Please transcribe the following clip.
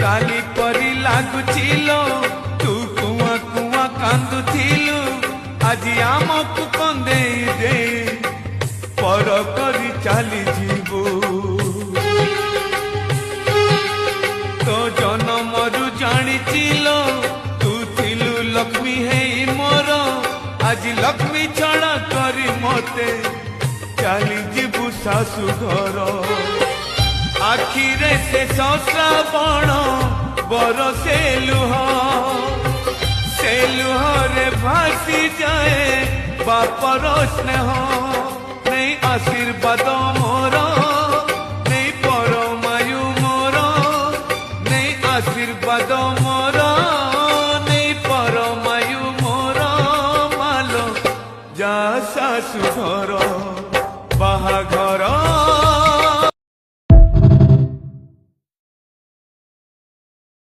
काली परी लागुचिलो तू कुआ कुआ कांदुथिलु आज आमकु कंदेई दे पर करी चली जीवु तो जनमरु जानिचिलो तू थिलु लक्ष्मी है मोर आज लक्ष्मी छड़ा करी मते चली जीवु सासु घर आखिरे से श्रावण बरसे लुह रे भासी जाए बापर स्नेह नहीं आशीर्वाद मोर